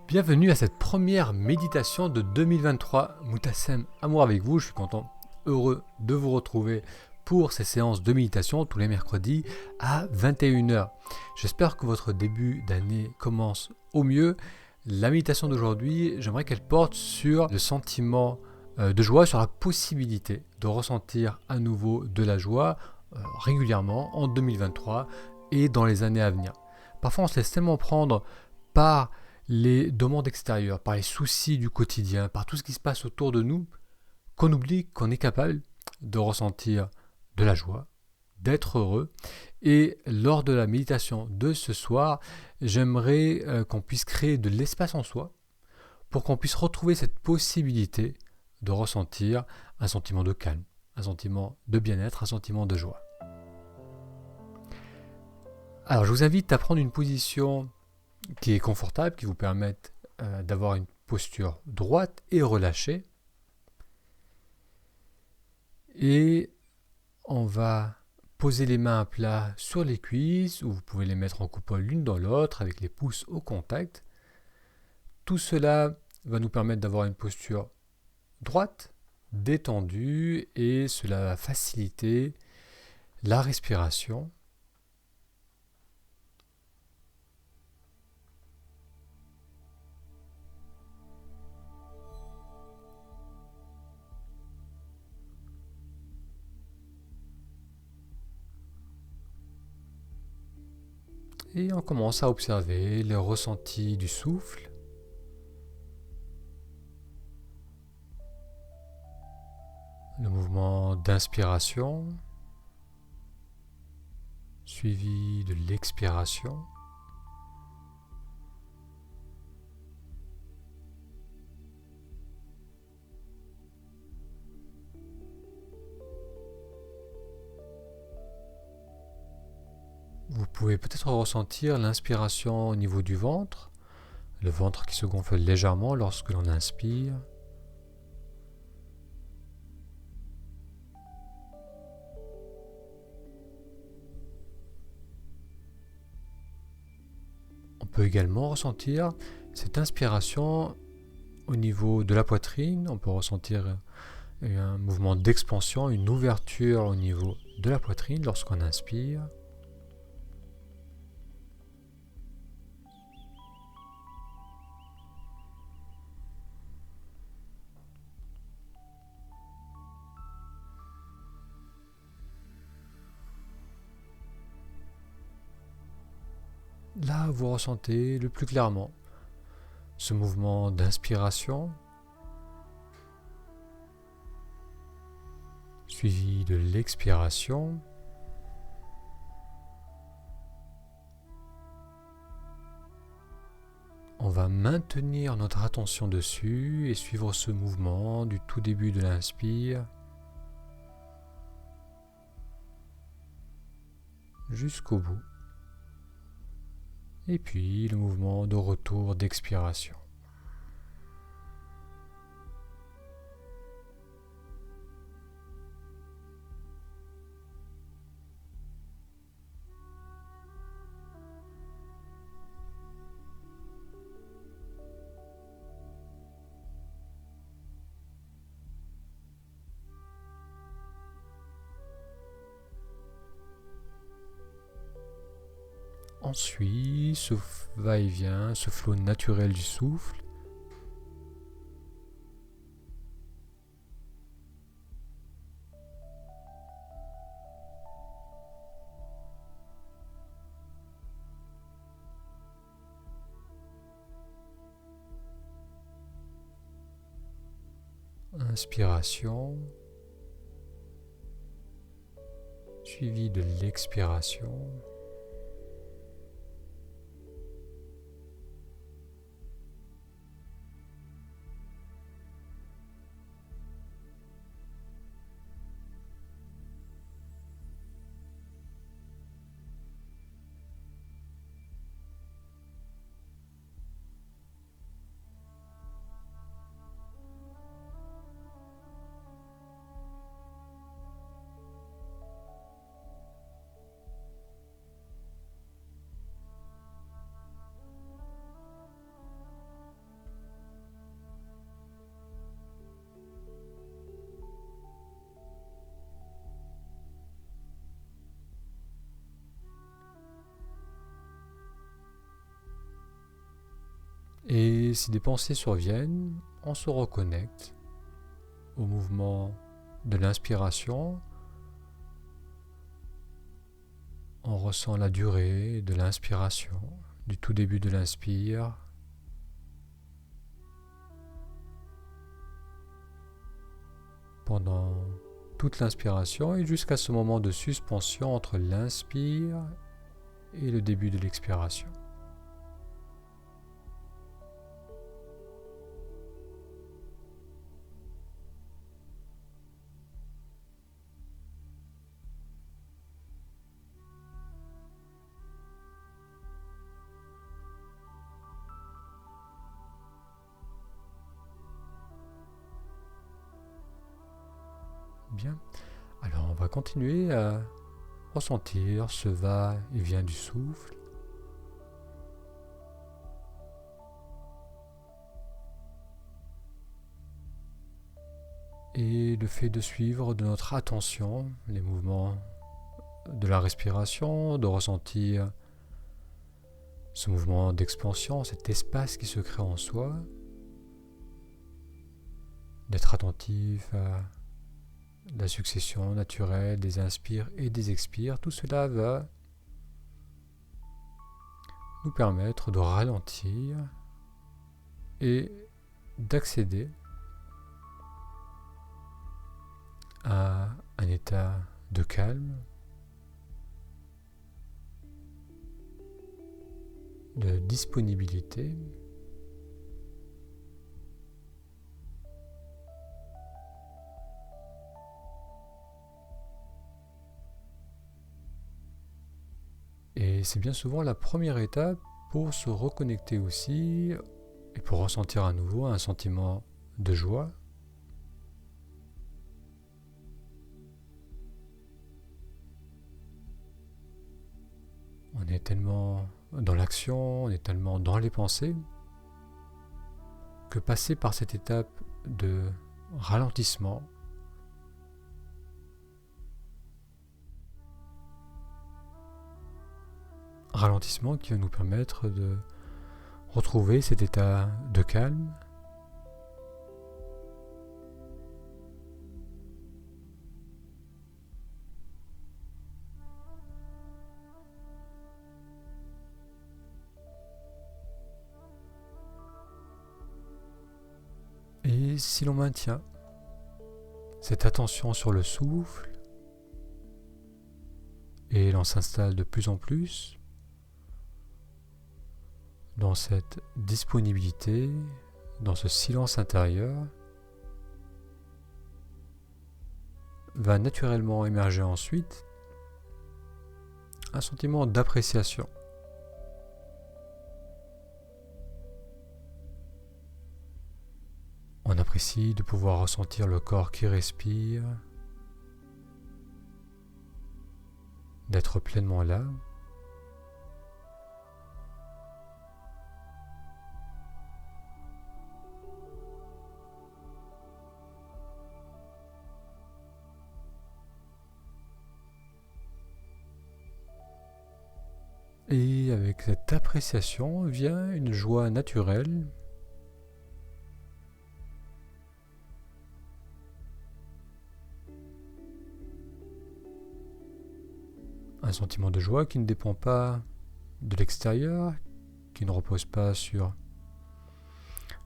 Bienvenue à cette première méditation de 2023. Moutassem, amour avec vous. Je suis content, heureux de vous retrouver pour ces séances de méditation tous les mercredis à 21h. J'espère que votre début d'année commence au mieux. La méditation d'aujourd'hui, j'aimerais qu'elle porte sur le sentiment de joie, sur la possibilité de ressentir à nouveau de la joie régulièrement en 2023 et dans les années à venir. Parfois, on se laisse tellement prendre par les demandes extérieures, par les soucis du quotidien, par tout ce qui se passe autour de nous, qu'on oublie qu'on est capable de ressentir de la joie, d'être heureux. Et lors de la méditation de ce soir, j'aimerais qu'on puisse créer de l'espace en soi pour qu'on puisse retrouver cette possibilité de ressentir un sentiment de calme, un sentiment de bien-être, un sentiment de joie. Alors je vous invite à prendre une position qui est confortable, qui vous permette d'avoir une posture droite et relâchée. Et on va poser les mains à plat sur les cuisses, ou vous pouvez les mettre en coupole l'une dans l'autre avec les pouces au contact. Tout cela va nous permettre d'avoir une posture droite, détendue, et cela va faciliter la respiration. Et on commence à observer les ressentis du souffle. Le mouvement d'inspiration, suivi de l'expiration. Vous pouvez peut-être ressentir l'inspiration au niveau du ventre, le ventre qui se gonfle légèrement lorsque l'on inspire. On peut également ressentir cette inspiration au niveau de la poitrine. On peut ressentir un mouvement d'expansion, une ouverture au niveau de la poitrine lorsqu'on inspire. Là, vous ressentez le plus clairement ce mouvement d'inspiration, suivi de l'expiration. On va maintenir notre attention dessus et suivre ce mouvement du tout début de l'inspire jusqu'au bout. Et puis le mouvement de retour d'expiration. Ensuite, ce va-et-vient, ce flot naturel du souffle. Inspiration, suivi de l'expiration. Et si des pensées surviennent, on se reconnecte au mouvement de l'inspiration. On ressent la durée de l'inspiration, du tout début de l'inspire pendant toute l'inspiration et jusqu'à ce moment de suspension entre l'inspire et le début de l'expiration. Bien, alors on va continuer à ressentir ce va-et-vient du souffle. Et le fait de suivre de notre attention les mouvements de la respiration, de ressentir ce mouvement d'expansion, cet espace qui se crée en soi, d'être attentif à la succession naturelle des inspires et des expires, tout cela va nous permettre de ralentir et d'accéder à un état de calme, de disponibilité, et c'est bien souvent la première étape pour se reconnecter aussi et pour ressentir à nouveau un sentiment de joie. On est tellement dans l'action, on est tellement dans les pensées, que passer par cette étape de ralentissement, qui va nous permettre de retrouver cet état de calme, et si l'on maintient cette attention sur le souffle et l'on s'installe de plus en plus dans cette disponibilité, dans ce silence intérieur, va naturellement émerger ensuite un sentiment d'appréciation. On apprécie de pouvoir ressentir le corps qui respire, d'être pleinement là. Et avec cette appréciation vient une joie naturelle, un sentiment de joie qui ne dépend pas de l'extérieur, qui ne repose pas sur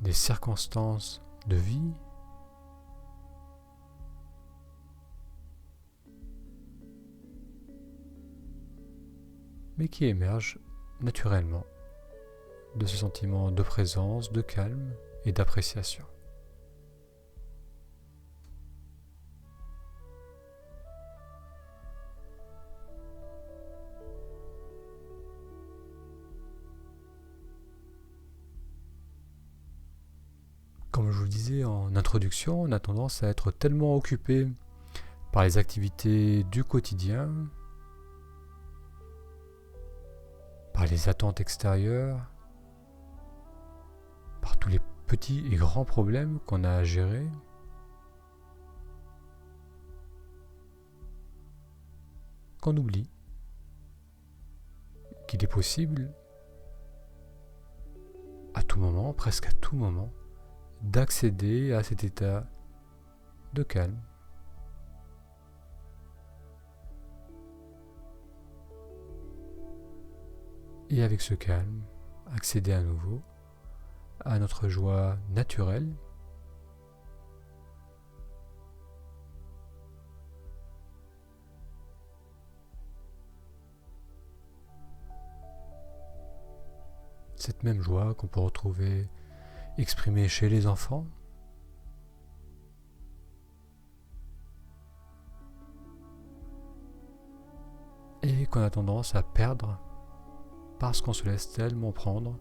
des circonstances de vie, mais qui émerge naturellement de ce sentiment de présence, de calme et d'appréciation. Comme je vous le disais en introduction, on a tendance à être tellement occupé par les activités du quotidien, par les attentes extérieures, par tous les petits et grands problèmes qu'on a à gérer, qu'on oublie qu'il est possible à tout moment, presque à tout moment, d'accéder à cet état de calme. Et avec ce calme, accéder à nouveau à notre joie naturelle. Cette même joie qu'on peut retrouver exprimée chez les enfants. Et qu'on a tendance à perdre parce qu'on se laisse tellement prendre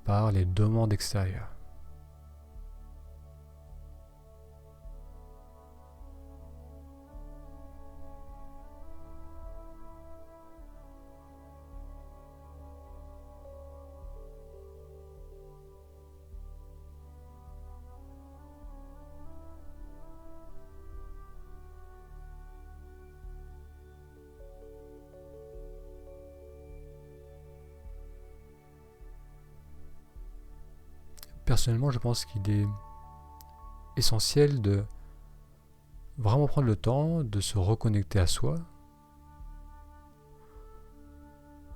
par les demandes extérieures. Personnellement, je pense qu'il est essentiel de vraiment prendre le temps de se reconnecter à soi.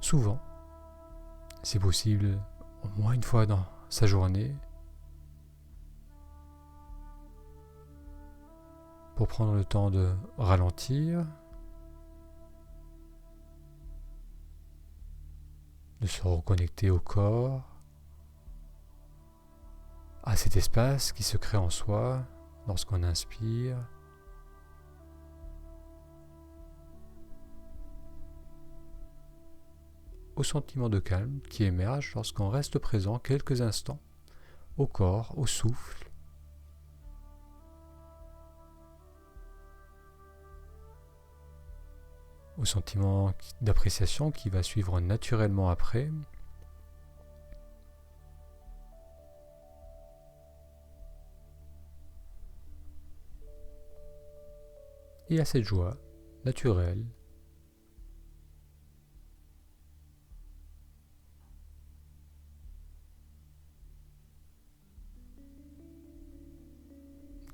Souvent, si possible, au moins une fois dans sa journée, pour prendre le temps de ralentir, de se reconnecter au corps, à cet espace qui se crée en soi lorsqu'on inspire, au sentiment de calme qui émerge lorsqu'on reste présent quelques instants au corps, au souffle, au sentiment d'appréciation qui va suivre naturellement après. Et à cette joie naturelle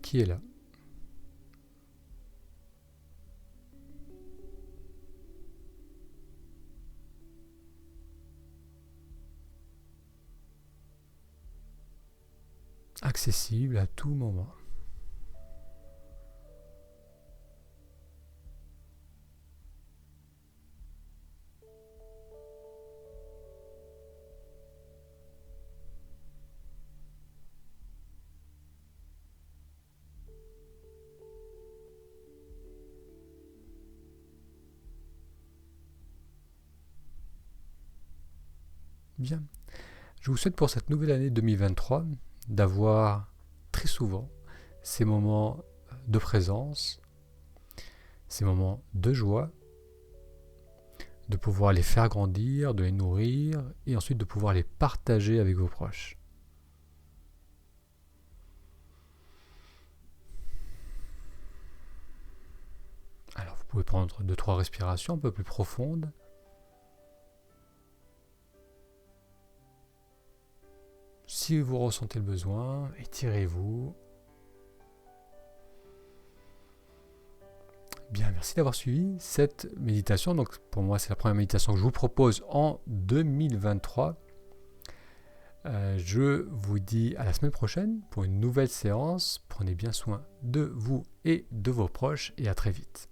qui est là. Accessible à tout moment. Bien. Je vous souhaite pour cette nouvelle année 2023 d'avoir très souvent ces moments de présence, ces moments de joie, de pouvoir les faire grandir, de les nourrir et ensuite de pouvoir les partager avec vos proches. Alors vous pouvez prendre 2-3 respirations un peu plus profondes. Si vous ressentez le besoin, étirez-vous. Bien, merci d'avoir suivi cette méditation. Donc pour moi, c'est la première méditation que je vous propose en 2023. Je vous dis à la semaine prochaine pour une nouvelle séance. Prenez bien soin de vous et de vos proches et à très vite.